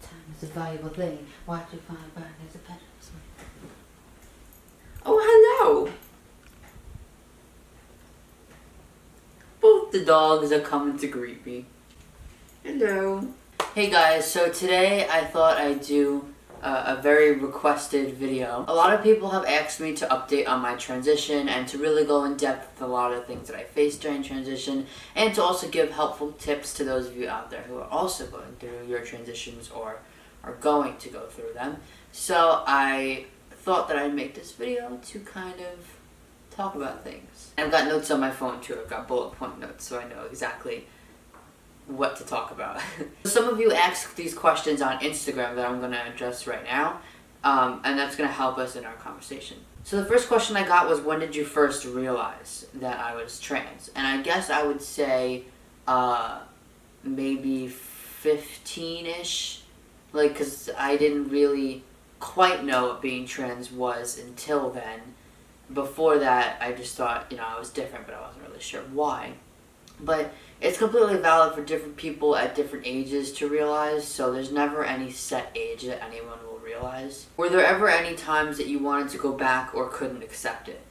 Time is a valuable thing. Watch it find burn as a pet. Oh, hello. Both the dogs are coming to greet me. Hello. Hey guys, so today I thought I'd do a very requested video. A lot of people have asked me to update on my transition and to really go in depth with a lot of things that I faced during transition, and to also give helpful tips to those of you out there who are also going through your transitions or are going to go through them. So I thought that I'd make this video to kind of talk about things. I've got notes on my phone too. I've got bullet point notes so I know exactly what to talk about. Some of you asked these questions on Instagram that I'm going to address right now, and that's going to help us in our conversation. So the first question I got was, when did you first realize that I was trans? And I guess I would say maybe 15-ish, like, because I didn't really quite know what being trans was until then. Before that, I just thought, I was different, but I wasn't really sure why. But it's completely valid for different people at different ages to realize, so there's never any set age that anyone will realize. Were there ever any times that you wanted to go back or couldn't accept it?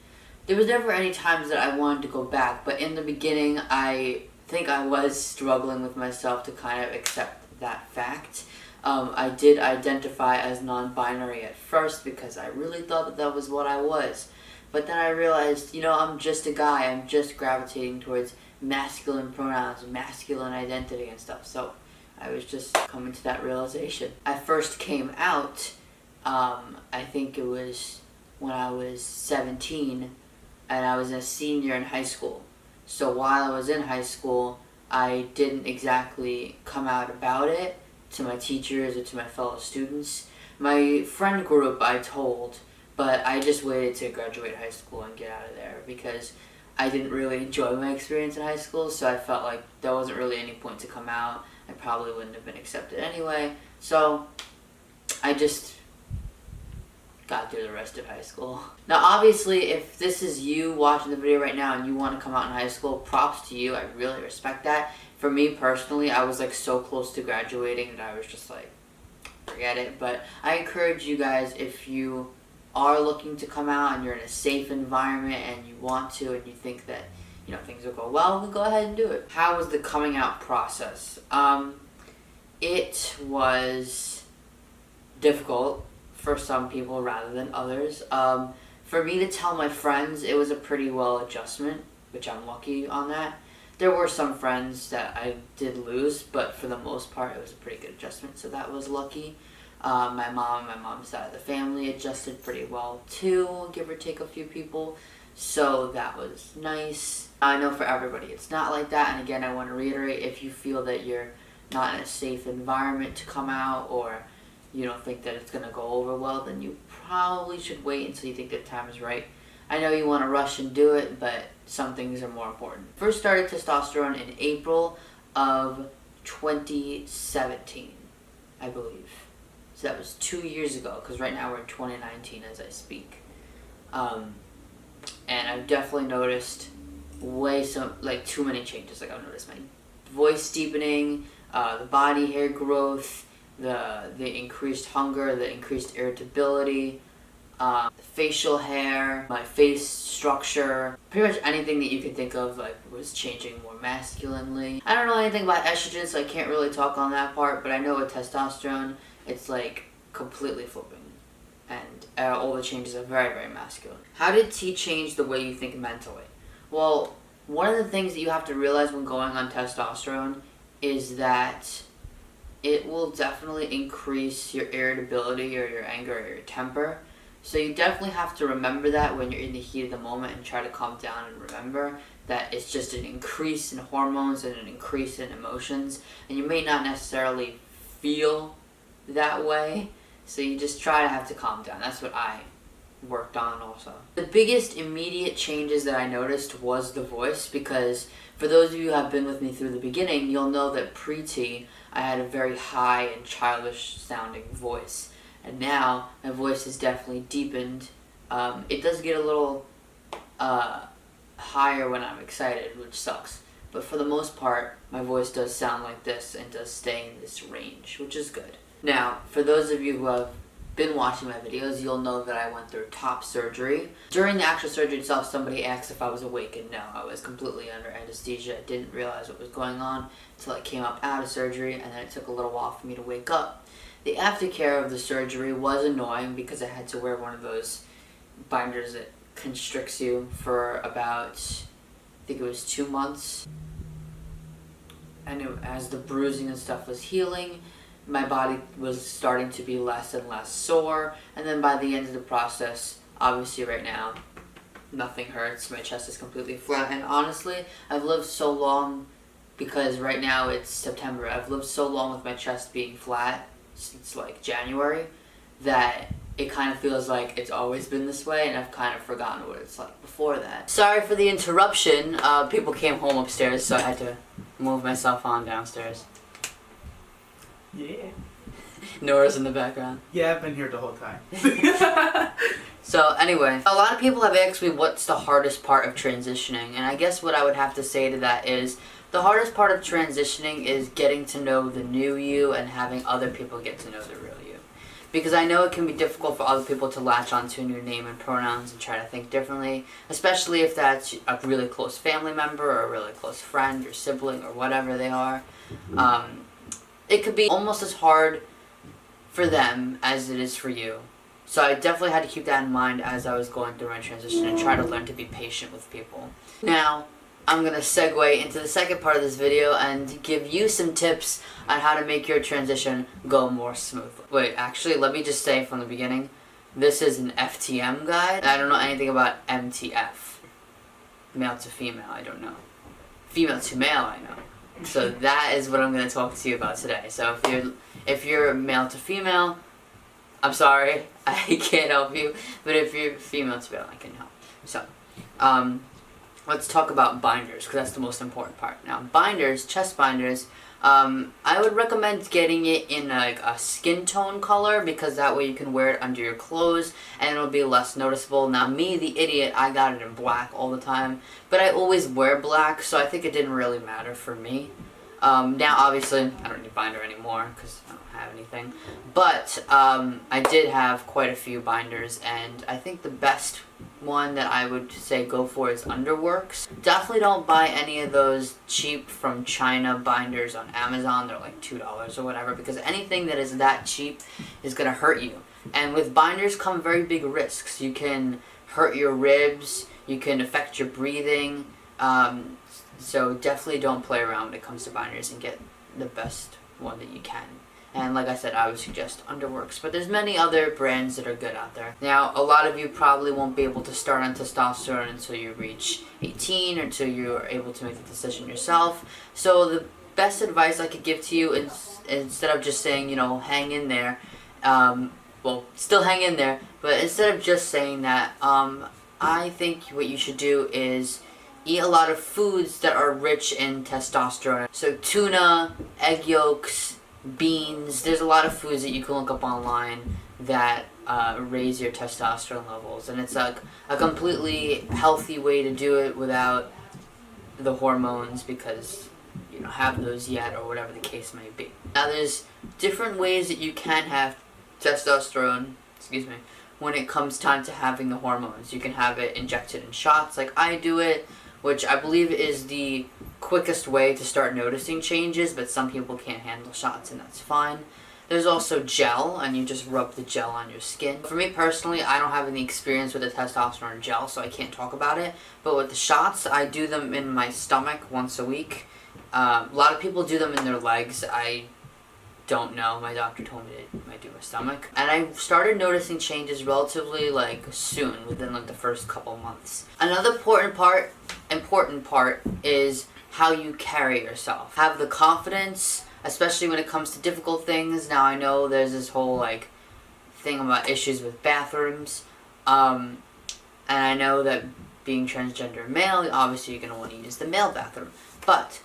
There was never any times that I wanted to go back, but in the beginning I think I was struggling with myself to kind of accept that fact. I did identify as non-binary at first because I really thought that that was what I was. But then I realized, I'm just a guy, I'm just gravitating towards masculine pronouns, masculine identity and stuff. So I was just coming to that realization. I first came out, I think it was when I was 17, and I was a senior in high school. So while I was in high school, I didn't exactly come out about it to my teachers or to my fellow students. My friend group I told, but I just waited to graduate high school and get out of there because I didn't really enjoy my experience in high school, so I felt like there wasn't really any point to come out. I probably wouldn't have been accepted anyway, so I just got through the rest of high school. Now obviously, if this is you watching the video right now and you want to come out in high school, props to you, I really respect that. For me personally, I was like so close to graduating that I was just like, forget it. But I encourage you guys, if you are looking to come out and you're in a safe environment and you want to and you think that things will go well, then go ahead and do it. How was the coming out process? It was difficult for some people rather than others. For me to tell my friends, it was a pretty well adjustment, which I'm lucky on that. There were some friends that I did lose, but for the most part it was a pretty good adjustment, so that was lucky. My mom and my mom's side of the family adjusted pretty well too, give or take a few people, so that was nice. I know for everybody it's not like that, and again I want to reiterate, if you feel that you're not in a safe environment to come out, or you don't think that it's going to go over well, then you probably should wait until you think the time is right. I know you want to rush and do it, but some things are more important. First started testosterone in April of 2017, I believe. So that was 2 years ago, because right now we're in 2019 as I speak. And I've definitely noticed too many changes. Like I've noticed my voice deepening, the body hair growth, the increased hunger, the increased irritability, facial hair, my face structure, pretty much anything that you could think of was changing more masculinely. I don't know anything about estrogen, so I can't really talk on that part, but I know with testosterone, it's completely flipping, and all the changes are very, very masculine. How did T change the way you think mentally? Well, one of the things that you have to realize when going on testosterone is that it will definitely increase your irritability or your anger or your temper. So you definitely have to remember that when you're in the heat of the moment, and try to calm down and remember that it's just an increase in hormones and an increase in emotions, and you may not necessarily feel that way, so you just have to calm down. That's what I worked on also. The biggest immediate changes that I noticed was the voice, because for those of you who have been with me through the beginning, you'll know that pre-T I had a very high and childish sounding voice, and now my voice has definitely deepened. It does get a little higher when I'm excited, which sucks, but for the most part my voice does sound like this and does stay in this range, which is good. Now, for those of you who have been watching my videos, you'll know that I went through top surgery. During the actual surgery itself, somebody asked if I was awake, and no, I was completely under anesthesia. I didn't realize what was going on until I came up out of surgery, and then it took a little while for me to wake up. The aftercare of the surgery was annoying because I had to wear one of those binders that constricts you for about, I think it was 2 months. And as the bruising and stuff was healing, my body was starting to be less and less sore, and then by the end of the process, obviously right now, nothing hurts, my chest is completely flat, and honestly, I've lived so long, because right now it's September, I've lived so long with my chest being flat, since like January, that it kind of feels like it's always been this way, and I've kind of forgotten what it's like before that. Sorry for the interruption, people came home upstairs, so I had to move myself on downstairs. Yeah. Nora's in the background. Yeah, I've been here the whole time. So anyway, a lot of people have asked me what's the hardest part of transitioning, and I guess what I would have to say to that is the hardest part of transitioning is getting to know the new you and having other people get to know the real you. Because I know it can be difficult for other people to latch onto a new name and pronouns and try to think differently, especially if that's a really close family member or a really close friend or sibling or whatever they are. It could be almost as hard for them as it is for you. So I definitely had to keep that in mind as I was going through my transition and try to learn to be patient with people. Now, I'm going to segue into the second part of this video and give you some tips on how to make your transition go more smoothly. Wait, actually, let me just say from the beginning, this is an FTM guide. I don't know anything about MTF. Male to female, I don't know. Female to male, I know. So that is what I'm going to talk to you about today. So if you're male to female, I'm sorry, I can't help you. But if you're female to male, I can help. So, let's talk about binders, because that's the most important part. Now, binders, chest binders, I would recommend getting it in like a skin tone color, because that way you can wear it under your clothes and it'll be less noticeable. Now, me, the idiot, I got it in black all the time, but I always wear black, so I think it didn't really matter for me. Now, obviously, I don't need binder anymore because I don't have anything, but I did have quite a few binders, and I think the best one that I would say go for is Underworks. Definitely don't buy any of those cheap from China binders on Amazon. They're like $2 or whatever, because anything that is that cheap is going to hurt you. And with binders come very big risks. You can hurt your ribs, you can affect your breathing, so definitely don't play around when it comes to binders and get the best one that you can. And like I said, I would suggest Underworks, but there's many other brands that are good out there. Now, a lot of you probably won't be able to start on testosterone until you reach 18 or until you're able to make the decision yourself. So the best advice I could give to you is, instead of just saying, you know, hang in there, well, still hang in there, but instead of just saying that, I think what you should do is eat a lot of foods that are rich in testosterone. So tuna, egg yolks, beans, there's a lot of foods that you can look up online that raise your testosterone levels, and it's like a completely healthy way to do it without the hormones, because you don't have those yet or whatever the case may be. Now, there's different ways that you can have testosterone, when it comes time to having the hormones. You can have it injected in shots like I do it, which I believe is the quickest way to start noticing changes, but some people can't handle shots, and that's fine. There's also gel, and you just rub the gel on your skin. For me personally, I don't have any experience with the testosterone gel, so I can't talk about it. But with the shots, I do them in my stomach once a week. A lot of people do them in their legs. I don't know. My doctor told me I might do my stomach. And I started noticing changes relatively soon, within the first couple months. Another important part is how you carry yourself. Have the confidence, especially when it comes to difficult things. Now, I know there's this whole thing about issues with bathrooms, and I know that being transgender male, obviously you're going to want to use the male bathroom, but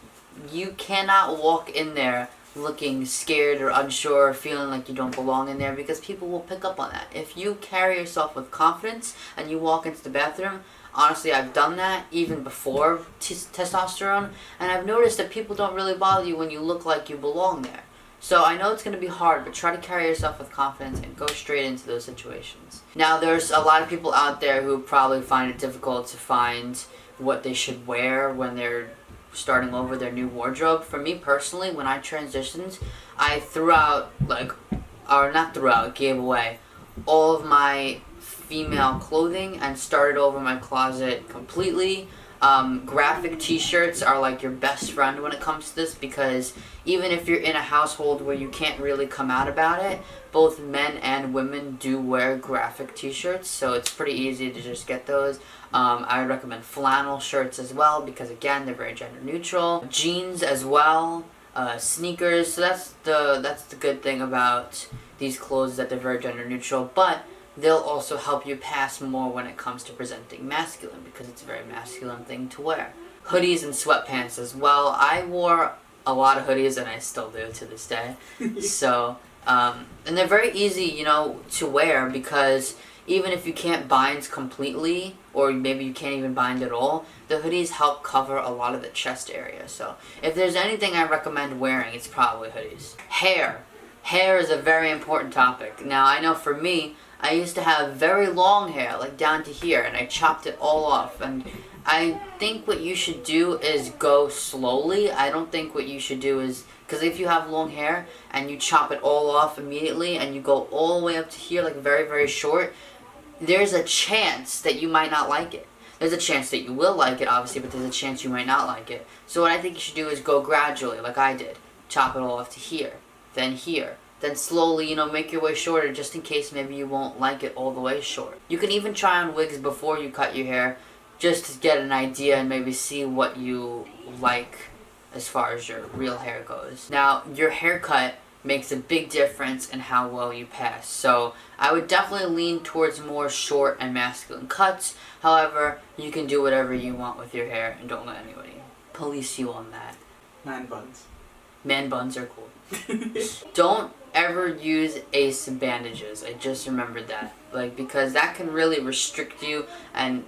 you cannot walk in there looking scared or unsure, feeling like you don't belong in there, because people will pick up on that. If you carry yourself with confidence and you walk into the bathroom, honestly, I've done that even before testosterone, and I've noticed that people don't really bother you when you look like you belong there. So I know it's going to be hard, but try to carry yourself with confidence and go straight into those situations. Now, there's a lot of people out there who probably find it difficult to find what they should wear when they're starting over their new wardrobe. For me personally, when I transitioned, I gave away all of my female clothing and started over my closet completely. Graphic t-shirts are like your best friend when it comes to this, because even if you're in a household where you can't really come out about it, both men and women do wear graphic t-shirts, so it's pretty easy to just get those. I would recommend flannel shirts as well, because again, they're very gender neutral. Jeans as well, sneakers. So that's the good thing about these clothes, that they're very gender neutral, but they'll also help you pass more when it comes to presenting masculine, because it's a very masculine thing to wear. Hoodies and sweatpants as well. I wore a lot of hoodies, and I still do to this day. So, and they're very easy, you know, to wear, because even if you can't bind completely, or maybe you can't even bind at all, the hoodies help cover a lot of the chest area. So if there's anything I recommend wearing, it's probably hoodies. Hair. Hair is a very important topic. Now, I know for me, I used to have very long hair, like down to here, and I chopped it all off. And I think what you should do is go slowly. I don't think what you should do is, because if you have long hair and you chop it all off immediately and you go all the way up to here, like very, very short, there's a chance that you might not like it. There's a chance that you will like it, obviously, but there's a chance you might not like it. So what I think you should do is go gradually, like I did. Chop it all off to here, then slowly, you know, make your way shorter, just in case maybe you won't like it all the way short. You can even try on wigs before you cut your hair, just to get an idea and maybe see what you like as far as your real hair goes. Now, your haircut makes a big difference in how well you pass. So I would definitely lean towards more short and masculine cuts. However, you can do whatever you want with your hair, and don't let anybody police you on that. Man buns. Man buns are cool. Don't ever use ace bandages. I just remembered that. Because that can really restrict you and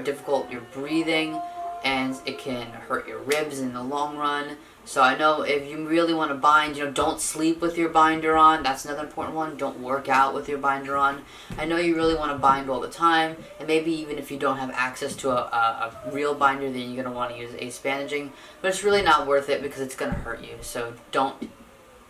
difficult your breathing, and it can hurt your ribs in the long run. So I know if you really want to bind, you know, don't sleep with your binder on. That's another important one. Don't work out with your binder on. I know you really want to bind all the time, and maybe even if you don't have access to a real binder, then you're going to want to use ace bandaging. But it's really not worth it, because it's going to hurt you. So don't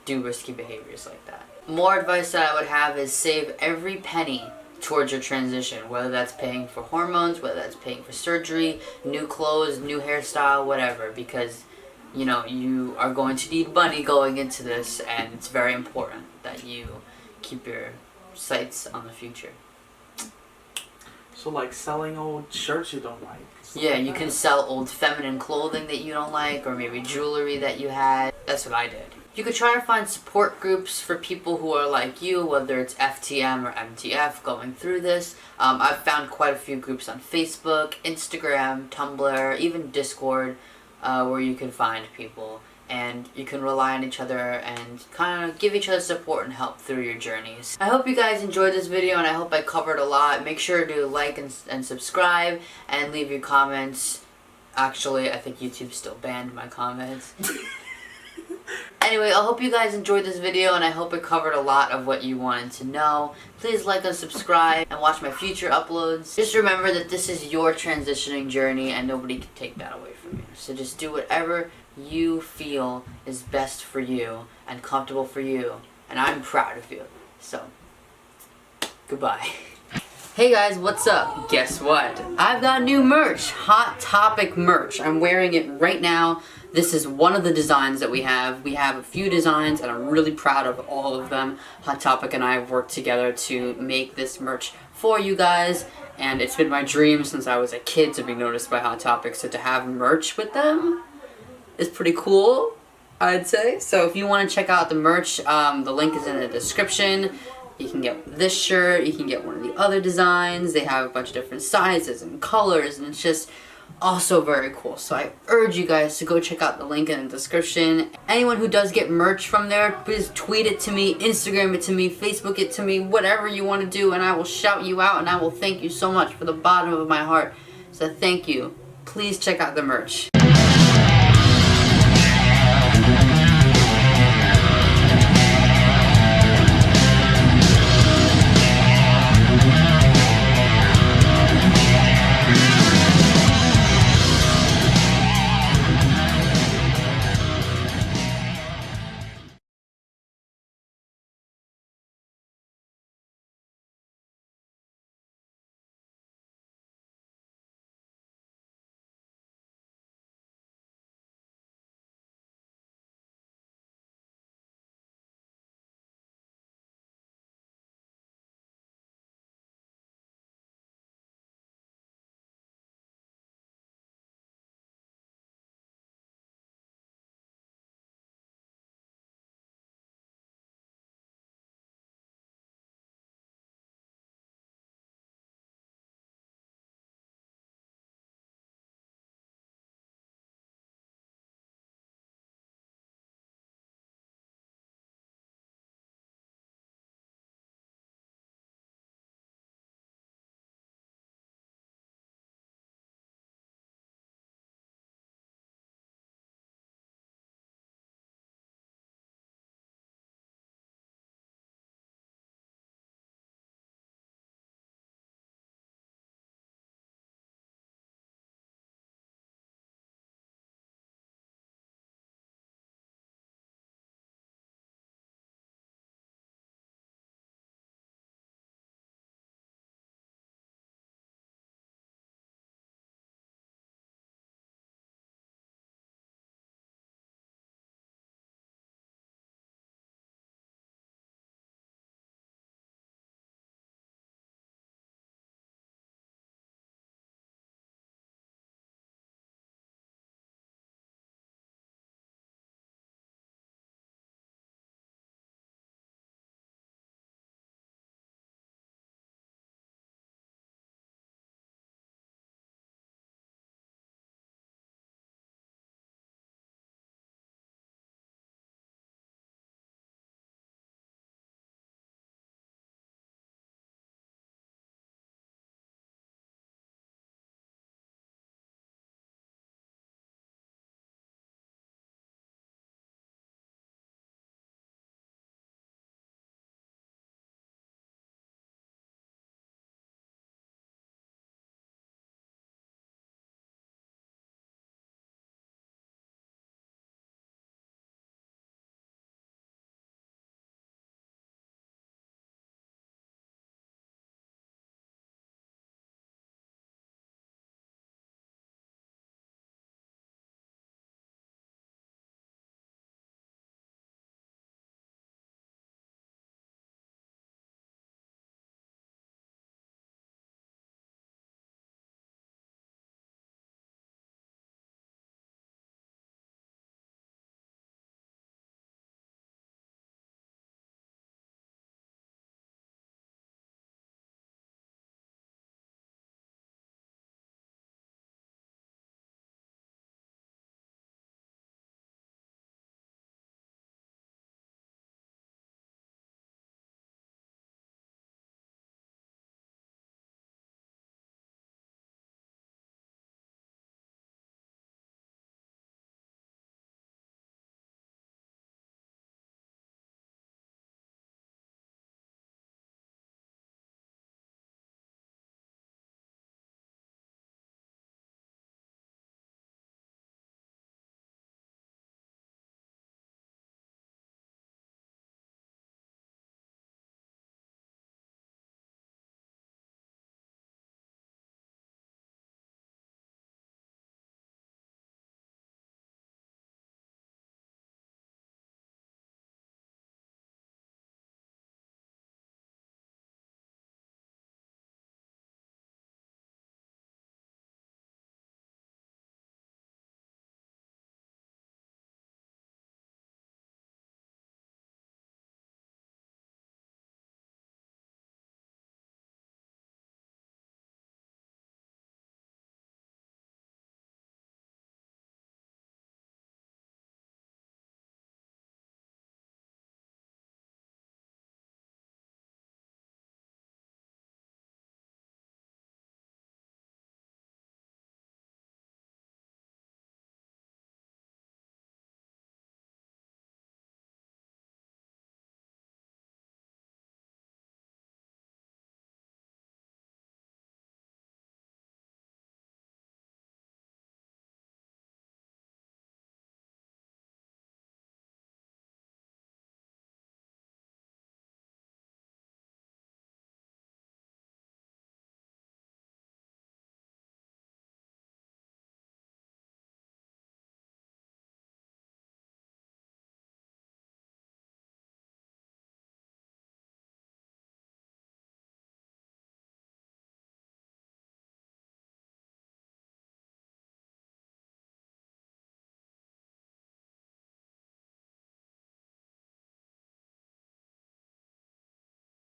do risky behaviors like that. More advice that I would have is save every penny towards your transition, whether that's paying for hormones, whether that's paying for surgery, new clothes, new hairstyle, whatever, because you know, you are going to need money going into this, and it's very important that you keep your sights on the future. So like selling old shirts you don't like? Yeah, you can sell old feminine clothing that you don't like, or maybe jewelry that you had. That's what I did. You could try to find support groups for people who are like you, whether it's FTM or MTF, going through this. I've found quite a few groups on Facebook, Instagram, Tumblr, even Discord, where you can find people, and you can rely on each other and kind of give each other support and help through your journeys. I hope you guys enjoyed this video, and I hope I covered a lot. Make sure to like and subscribe, and leave your comments. Actually, I think YouTube still banned my comments. Anyway, I hope you guys enjoyed this video, and I hope it covered a lot of what you wanted to know. Please like and subscribe, and watch my future uploads. Just remember that this is your transitioning journey, and nobody can take that away from you. So just do whatever you feel is best for you and comfortable for you, and I'm proud of you. So, goodbye. Hey guys, what's up? Guess what? I've got new merch. Hot Topic merch. I'm wearing it right now. This is one of the designs that we have. We have a few designs, and I'm really proud of all of them. Hot Topic and I have worked together to make this merch for you guys, and it's been my dream since I was a kid to be noticed by Hot Topic, so to have merch with them is pretty cool, I'd say. So if you want to check out the merch, the link is in the description. You can get this shirt, you can get one of the other designs. They have a bunch of different sizes and colors, and it's just also very cool. So I urge you guys to go check out the link in the description. Anyone who does get merch from there, please tweet it to me, Instagram it to me, Facebook it to me, whatever you want to do, and I will shout you out, and I will thank you so much from the bottom of my heart. So thank you. Please check out the merch.